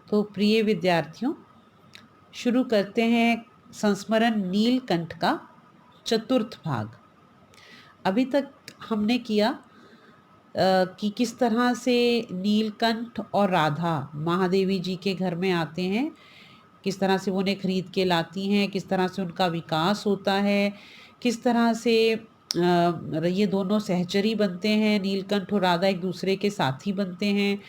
तो प्रिय विद्यार्थियों, शुरू करते हैं संस्मरण नीलकंठ का चतुर्थ भाग। अभी तक हमने किया कि किस तरह से नीलकंठ और राधा महादेवी जी के घर में आते हैं, किस तरह से वो उन्हें खरीद के लाती हैं, किस तरह से उनका विकास होता है, किस तरह से ये दोनों सहचरी बनते हैं, नीलकंठ और राधा एक दूसरे के साथी बनते हैं,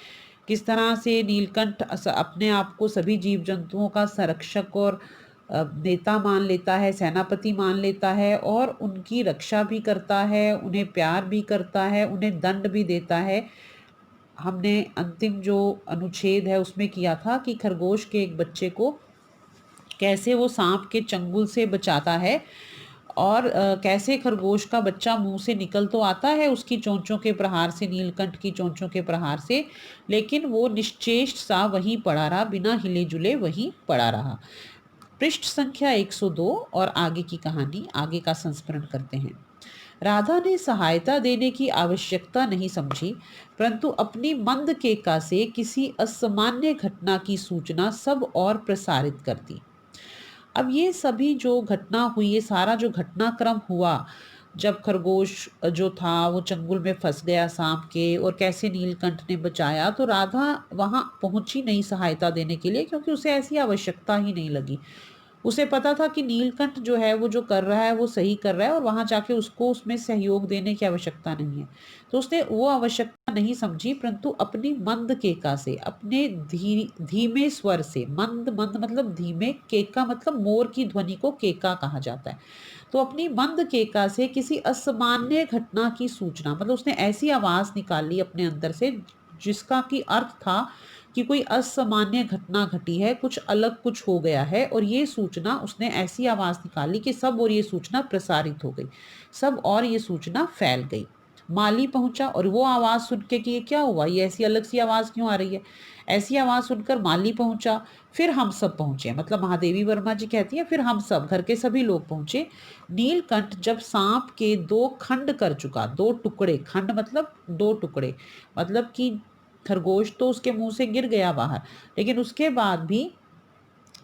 किस तरह से नीलकंठ अपने आप को सभी जीव जंतुओं का संरक्षक और नेता मान लेता है, सेनापति मान लेता है और उनकी रक्षा भी करता है, उन्हें प्यार भी करता है, उन्हें दंड भी देता है। हमने अंतिम जो अनुच्छेद है उसमें किया था कि खरगोश के एक बच्चे को कैसे वो सांप के चंगुल से बचाता है और कैसे खरगोश का बच्चा मुंह से निकल तो आता है उसकी चोंचों के प्रहार से, नीलकंठ की चोंचों के प्रहार से, लेकिन वो निश्चेष्ट सा वहीं पड़ा रहा, बिना हिले जुले वहीं पड़ा रहा। पृष्ठ संख्या 102 और आगे की कहानी, आगे का संस्मरण करते हैं। राधा ने सहायता देने की आवश्यकता नहीं समझी, परंतु अपनी मंद केका से किसी असामान्य घटना की सूचना सब और प्रसारित कर दी। अब ये सभी जो घटना हुई, ये सारा जो घटनाक्रम हुआ, जब खरगोश जो था वो चंगुल में फंस गया सांप के और कैसे नीलकंठ ने बचाया, तो राधा वहां पहुंची नहीं सहायता देने के लिए, क्योंकि उसे ऐसी आवश्यकता ही नहीं लगी। उसे पता था कि नीलकंठ जो है वो जो कर रहा है वो सही कर रहा है और वहां जाके उसको उसमें सहयोग देने की आवश्यकता नहीं है। तो उसने वो आवश्यकता नहीं समझी, परंतु अपनी मंद केका से, अपने धीमे स्वर से, मंद मंद मतलब धीमे, केका मतलब मोर की ध्वनि को केका कहा जाता है, तो अपनी मंद केका से किसी असामान्य घटना की सूचना, मतलब उसने ऐसी आवाज निकाली अपने अंदर से जिसका की अर्थ था कि कोई असामान्य घटना घटी है, कुछ अलग कुछ हो गया है, और ये सूचना उसने ऐसी आवाज निकाली कि सब और ये सूचना प्रसारित हो गई, सब और ये सूचना फैल गई। माली पहुंचा और वो आवाज सुन के कि ये क्या हुआ, ये ऐसी अलग सी आवाज क्यों आ रही है, ऐसी आवाज सुनकर माली पहुंचा, फिर हम सब पहुंचे, मतलब महादेवी वर्मा जी कहती हैं फिर हम सब, घर के सभी लोग पहुंचे। नीलकंठ जब सांप के दो खंड कर चुका, दो टुकड़े, खंड मतलब दो टुकड़े, मतलब कि खरगोश तो उसके मुंह से गिर गया बाहर, लेकिन उसके बाद भी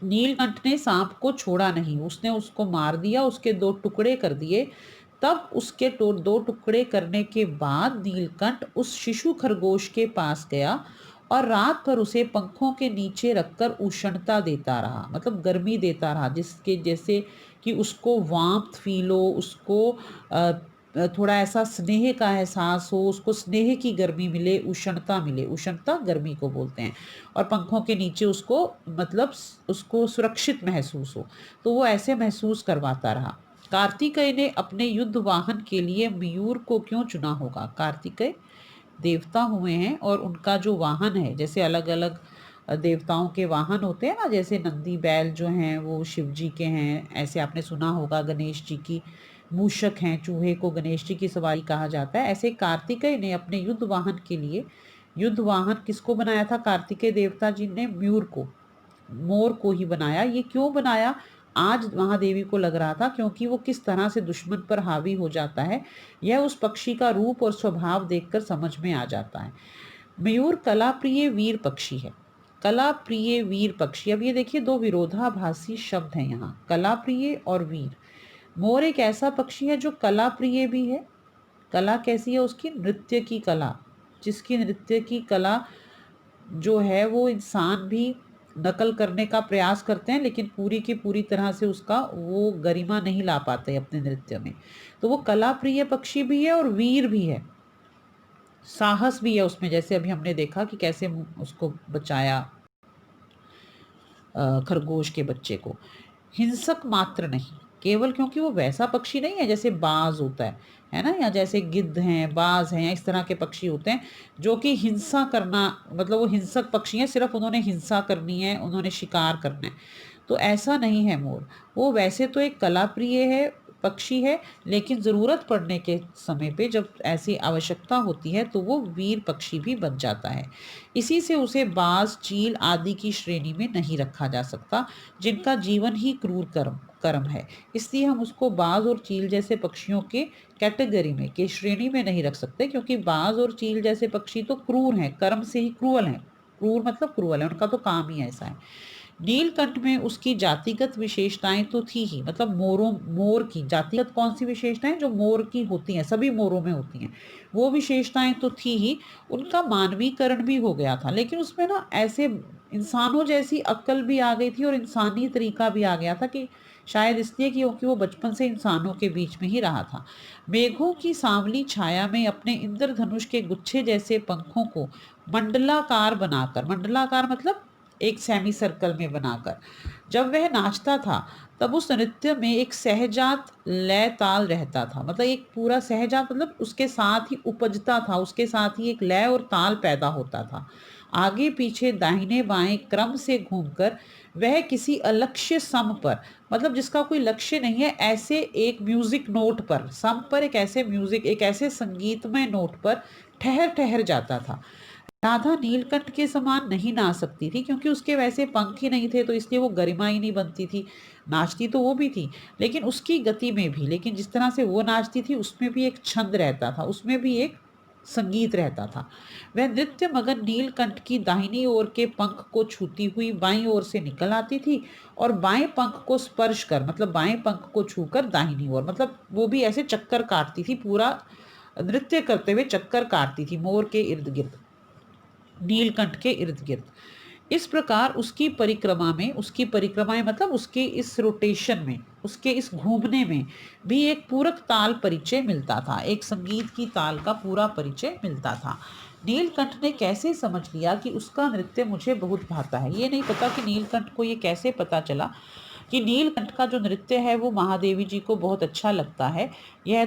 नीलकंठ ने सांप को छोड़ा नहीं, उसने उसको मार दिया, उसके दो टुकड़े कर दिए। तब उसके दो टुकड़े करने के बाद नीलकंठ उस शिशु खरगोश के पास गया और रात भर उसे पंखों के नीचे रखकर उष्णता देता रहा, मतलब गर्मी देता रहा, जिसके जैसे कि उसको वार्मथ फील हो, उसको थोड़ा ऐसा स्नेह का एहसास हो, उसको स्नेह की गर्मी मिले, उष्णता मिले, उष्णता गर्मी को बोलते हैं, और पंखों के नीचे उसको मतलब उसको सुरक्षित महसूस हो, तो वो ऐसे महसूस करवाता रहा। कार्तिकेय ने अपने युद्ध वाहन के लिए मयूर को क्यों चुना होगा? कार्तिकेय देवता हुए हैं और उनका जो वाहन है, जैसे अलग अलग देवताओं के वाहन होते हैं ना, जैसे नंदी बैल जो हैं वो शिव जी के हैं, ऐसे आपने सुना होगा गणेश जी की मूषक हैं, चूहे को गणेश जी की सवारी कहा जाता है, ऐसे कार्तिकेय ने अपने युद्ध वाहन के लिए, युद्ध वाहन किसको बनाया था? कार्तिकेय देवता जी ने मयूर को, मोर को ही बनाया। ये क्यों बनाया? आज महादेवी को लग रहा था क्योंकि वो किस तरह से दुश्मन पर हावी हो जाता है, यह उस पक्षी का रूप और स्वभाव देखकर समझ में आ जाता है। मयूर कला प्रिय वीर पक्षी है, कला प्रिय वीर पक्षी। अब ये देखिए दो विरोधाभासी शब्द हैं यहाँ, कला प्रिय और वीर। मोर एक ऐसा पक्षी है जो कला प्रिय भी है। कला कैसी है उसकी? नृत्य की कला, जिसकी नृत्य की कला जो है वो इंसान भी नकल करने का प्रयास करते हैं, लेकिन पूरी की पूरी तरह से उसका वो गरिमा नहीं ला पाते अपने नृत्य में। तो वो कला प्रिय पक्षी भी है और वीर भी है, साहस भी है उसमें, जैसे अभी हमने देखा कि कैसे उसको बचाया खरगोश के बच्चे को। हिंसक मात्र नहीं, केवल क्योंकि वो वैसा पक्षी नहीं है जैसे बाज होता है ना, या जैसे गिद्ध हैं, बाज हैं, इस तरह के पक्षी होते हैं जो कि हिंसा करना, मतलब वो हिंसक पक्षी हैं, सिर्फ उन्होंने हिंसा करनी है, उन्होंने शिकार करना है। तो ऐसा नहीं है मोर, वो वैसे तो एक कला प्रिय है, पक्षी है, लेकिन ज़रूरत पड़ने के समय पे जब ऐसी आवश्यकता होती है तो वो वीर पक्षी भी बन जाता है। इसी से उसे बाज, चील आदि की श्रेणी में नहीं रखा जा सकता, जिनका जीवन ही क्रूर कर्म कर्म है। इसलिए हम उसको बाज और चील जैसे पक्षियों के कैटेगरी में, के श्रेणी में नहीं रख सकते, क्योंकि बाज और चील जैसे पक्षी तो क्रूर हैं, कर्म से ही क्रूअल हैं। क्रूर मतलब क्रूअल है, उनका तो काम ही ऐसा है। नीलकंठ में उसकी जातिगत विशेषताएं तो थी ही, मतलब मोर की जातिगत कौन सी विशेषताएं, जो मोर की होती हैं, सभी मोरों में होती हैं, वो विशेषताएं तो थी ही। उनका मानवीकरण भी हो गया था, लेकिन उसमें ना ऐसे इंसानों जैसी अक्ल भी आ गई थी और इंसानी तरीका भी आ गया था, कि शायद इसलिए क्योंकि वो बचपन से इंसानों के बीच में ही रहा था। मेघों की सांवली छाया में अपने इंद्रधनुष के गुच्छे जैसे पंखों को मंडलाकार बनाकर, मंडलाकार मतलब एक सेमी सर्कल में बनाकर जब वह नाचता था, तब उस नृत्य में एक सहजात लय ताल रहता था। मतलब एक पूरा सहजात मतलब उसके साथ ही उपजता था, उसके साथ ही एक लय और ताल पैदा होता था। आगे पीछे दाहिने बाएं क्रम से घूमकर वह किसी अलक्ष्य सम पर, मतलब जिसका कोई लक्ष्य नहीं है, ऐसे एक म्यूजिक नोट पर, सम पर एक ऐसे म्यूजिक, एक ऐसे संगीतमय नोट पर ठहर ठहर जाता था। राधा नीलकंठ के समान नहीं नाच सकती थी, क्योंकि उसके वैसे पंख ही नहीं थे, तो इसलिए वो गरिमा ही नहीं बनती थी। नाचती तो वो भी थी, लेकिन उसकी गति में भी, लेकिन जिस तरह से वो नाचती थी उसमें भी एक छंद रहता था, उसमें भी एक संगीत रहता था। वह नृत्य मगन नीलकंठ की दाहिनी ओर के पंख को छूती हुई बाईं ओर से निकल आती थी, और बाएं पंख को स्पर्श कर, मतलब बाएं पंख को छूकर दाहिनी ओर, मतलब वो भी ऐसे चक्कर काटती थी, पूरा नृत्य करते हुए चक्कर काटती थी मोर के इर्द गिर्द, नीलकंठ के इर्द गिर्द। इस प्रकार उसकी परिक्रमा में, उसकी परिक्रमाएं मतलब उसके इस रोटेशन में, उसके इस घूमने में भी एक पूरक ताल परिचय मिलता था, एक संगीत की ताल का पूरा परिचय मिलता था। नीलकंठ ने कैसे समझ लिया कि उसका नृत्य मुझे बहुत भाता है, ये नहीं पता कि नीलकंठ को ये कैसे पता चला कि नीलकंठ का जो नृत्य है वो महादेवी जी को बहुत अच्छा लगता है। यह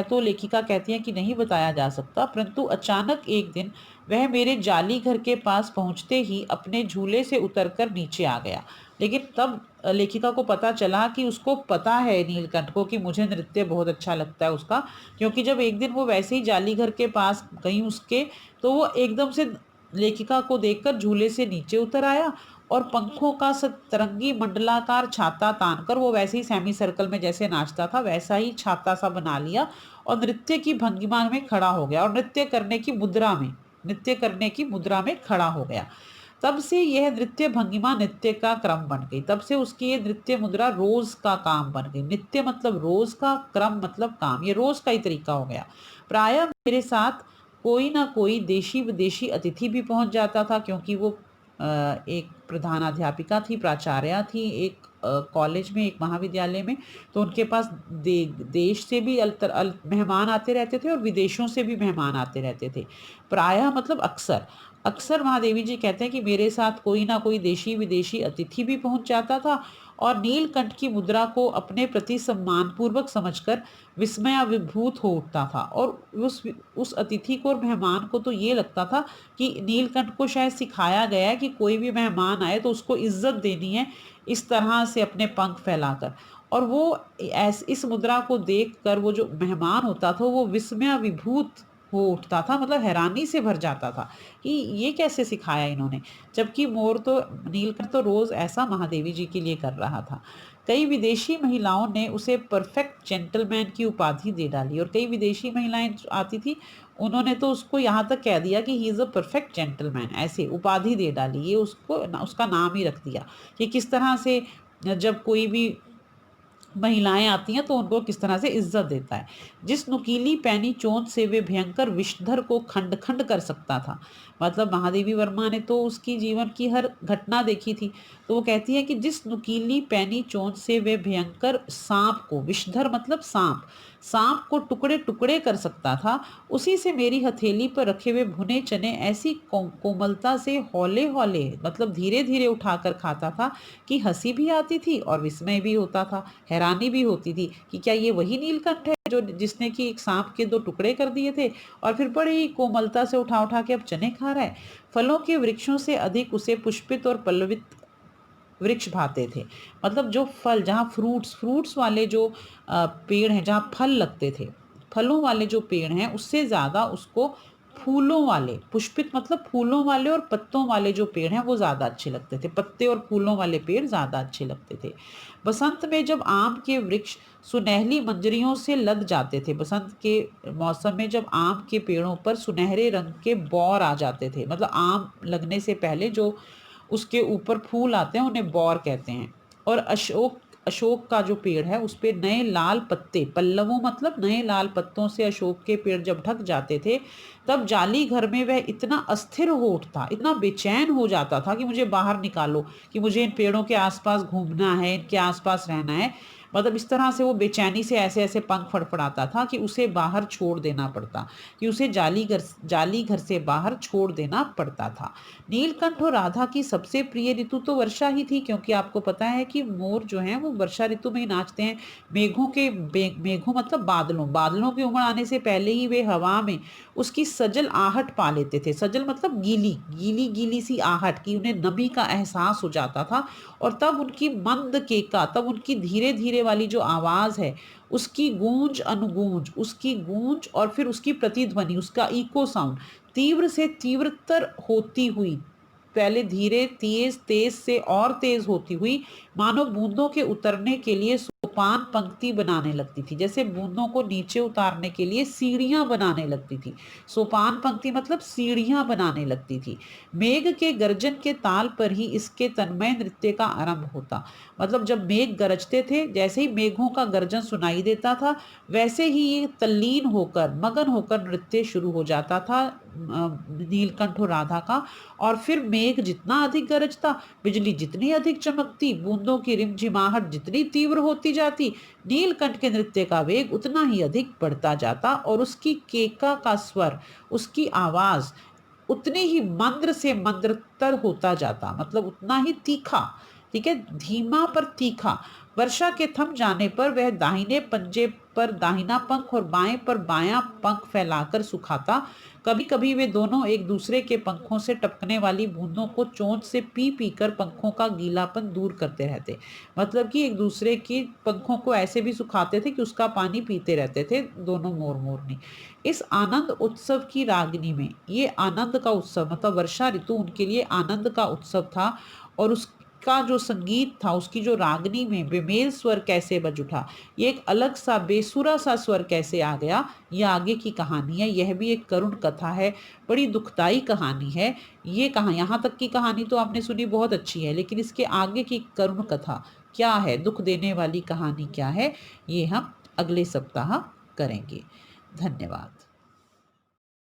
तो लेखिका कहती है कि नहीं बताया जा सकता, परंतु अचानक एक दिन वह मेरे जाली घर के पास पहुंचते ही अपने झूले से उतरकर नीचे आ गया। लेकिन तब लेखिका को पता चला कि उसको पता है नीलकंठ को कि मुझे नृत्य बहुत अच्छा लगता है उसका, क्योंकि जब एक दिन वो वैसे ही जाली घर के पास गई उसके, तो वो एकदम से लेखिका को देखकर झूले से नीचे उतर आया, और पंखों का सतरंगी मंडलाकार छाता तानकर वो वैसे ही सेमी सर्कल में जैसे नाचता था वैसा ही छाता सा बना लिया, और नृत्य की भंगिमा में खड़ा हो गया, और नृत्य करने की मुद्रा में खड़ा हो गया। तब से यह नृत्य भंगिमा नृत्य का क्रम बन गई, तब से उसकी ये नृत्य मुद्रा रोज का काम बन गई। नित्य मतलब रोज का, क्रम मतलब काम, ये रोज का ही तरीका हो गया। प्रायः मेरे साथ कोई ना कोई देशी विदेशी अतिथि भी पहुंच जाता था, क्योंकि वो एक प्रधानाध्यापिका थी, प्राचार्य थी एक कॉलेज में, एक महाविद्यालय में, तो उनके पास देश से भी मेहमान आते रहते थे और विदेशों से भी मेहमान आते रहते थे। प्रायः मतलब अक्सर, अक्सर महादेवी जी कहते हैं कि मेरे साथ कोई ना कोई देशी विदेशी अतिथि भी पहुंच जाता था, और नीलकंठ की मुद्रा को अपने प्रति सम्मानपूर्वक समझकर विस्मयाभिभूत हो उठता था, और उस अतिथि को और मेहमान को तो ये लगता था कि नीलकंठ को शायद सिखाया गया है कि कोई भी मेहमान आए तो उसको इज्जत देनी है, इस तरह से अपने पंख फैलाकर। और वो इस मुद्रा को देखकर वो जो मेहमान होता था वो विस्मयाभिभूत हो उठता था, मतलब हैरानी से भर जाता था कि ये कैसे सिखाया इन्होंने, जबकि नीलकंठ तो रोज ऐसा महादेवी जी के लिए कर रहा था। कई विदेशी महिलाओं ने उसे परफेक्ट जेंटलमैन की उपाधि दे डाली, और कई विदेशी महिलाएं जो आती थी उन्होंने तो उसको यहाँ तक कह दिया कि he is a perfect gentleman, ऐसे उपाधि दे डाली, ये उसको उसका नाम ही रख दिया कि किस तरह से जब कोई भी महिलाएं आती हैं तो उनको किस तरह से इज्जत देता है। जिस नुकीली पैनी चोंच से वे भयंकर विषधर को खंड खंड कर सकता था, मतलब महादेवी वर्मा ने तो उसकी जीवन की हर घटना देखी थी, तो वो कहती है कि जिस नुकीली पैनी चोंच से वे भयंकर सांप को, विषधर मतलब सांप, सांप को टुकड़े टुकड़े कर सकता था, उसी से मेरी हथेली पर रखे हुए भुने चने ऐसी कोमलता से हौले हौले मतलब धीरे धीरे उठाकर खाता था कि हंसी भी आती थी और विस्मय भी होता था, हैरानी भी होती थी कि क्या ये वही नीलकंठ है जो जिसने कि एक सांप के दो टुकड़े कर दिए थे और फिर बड़ी ही कोमलता से उठा उठा के अब चने खा रहा है। फलों के वृक्षों से अधिक उसे पुष्पित और पल्लवित वृक्ष भाते थे, मतलब जो फल, जहाँ फ्रूट्स वाले जो पेड़ हैं, जहाँ फल लगते थे, फलों वाले जो पेड़ हैं उससे ज़्यादा उसको फूलों वाले, पुष्पित मतलब फूलों वाले और पत्तों वाले जो पेड़ हैं वो ज़्यादा अच्छे लगते थे, पत्ते और फूलों वाले पेड़ ज़्यादा अच्छे लगते थे। बसंत में जब आम के वृक्ष सुनहली मंजरियों से लद जाते थे, बसंत के मौसम में जब आम के पेड़ों पर सुनहरे रंग के बौर आ जाते थे, मतलब आम लगने से पहले जो उसके ऊपर फूल आते हैं उन्हें बौर कहते हैं। और अशोक अशोक का जो पेड़ है उस पे नए लाल पत्ते, पल्लवों मतलब नए लाल पत्तों से अशोक के पेड़ जब ढक जाते थे, तब जाली घर में वह इतना अस्थिर हो उठता, इतना बेचैन हो जाता था कि मुझे बाहर निकालो, कि मुझे इन पेड़ों के आसपास घूमना है, इनके आसपास रहना है। मतलब इस तरह से वो बेचैनी से ऐसे ऐसे पंख फड़फड़ाता था कि उसे बाहर छोड़ देना पड़ता, कि उसे जाली घर से बाहर छोड़ देना पड़ता था। नीलकंठ और राधा की सबसे प्रिय ऋतु तो वर्षा ही थी, क्योंकि आपको पता है कि मोर जो हैं वो वर्षा ऋतु में ही नाचते हैं। मेघों मतलब बादलों, बादलों के उमड़ आने से पहले ही वे हवा में उसकी सजल आहट पा लेते थे। सजल मतलब गीली गीली गीली सी आहट, की उन्हें नमी का एहसास हो जाता था। और तब उनकी मंद केका, तब उनकी धीरे धीरे वाली जो आवाज़ है, उसकी गूंज अनुगूंज, उसकी गूंज और फिर उसकी प्रतिध्वनि, उसका इको साउंड तीव्र से तीव्रतर होती हुई, पहले धीरे तेज, तेज से और तेज होती हुई, मानो बूंदों के उतरने के लिए सोपान पंक्ति बनाने लगती थी, जैसे बूंदों को नीचे उतारने के लिए सीढ़ियां बनाने लगती थी। सोपान पंक्ति मतलब सीढ़ियां बनाने लगती थी। मेघ के गर्जन के ताल पर ही इसके तन्मय नृत्य का आरंभ होता। मतलब जब मेघ गरजते थे, जैसे ही मेघों का गर्जन सुनाई देता था, वैसे ही ये तल्लीन होकर, मगन होकर नृत्य शुरू हो जाता था नीलकंठ और राधा का। और फिर मेघ जितना अधिक गरजता, बिजली जितनी अधिक चमकती, बूंदों की रिमझिमाहट जितनी तीव्र होती जाती, नीलकंठ के नृत्य का वेग उतना ही अधिक बढ़ता जाता और उसकी केका का स्वर, उसकी आवाज उतनी ही मंद्र से मंद्रतर होता जाता, मतलब उतना ही तीखा। ठीक है, धीमा पर तीखा। वर्षा के थम जाने पर वह दाहिने पंजे पर दाहिना पंख और बाएं पर बायां पंख फैलाकर सुखाता। कभी कभी वे दोनों एक दूसरे के पंखों से टपकने वाली बूंदों को चोंच से पी पी कर पंखों का गीलापन दूर करते रहते। मतलब कि एक दूसरे की पंखों को ऐसे भी सुखाते थे कि उसका पानी पीते रहते थे दोनों मोर मोरनी। इस आनंद उत्सव की रागनी में, ये आनंद का उत्सव मतलब वर्षा ऋतु उनके लिए आनंद का उत्सव था। और उसका जो संगीत था, उसकी जो रागनी में बेमेल स्वर कैसे बज उठा, ये एक अलग सा बेसुरा सा स्वर कैसे आ गया, ये आगे की कहानी है। यह भी एक करुण कथा है, बड़ी दुखदाई कहानी है। ये कहाँ, यहाँ तक की कहानी तो आपने सुनी, बहुत अच्छी है, लेकिन इसके आगे की करुण कथा क्या है, दुख देने वाली कहानी क्या है, ये हम अगले सप्ताह करेंगे। धन्यवाद।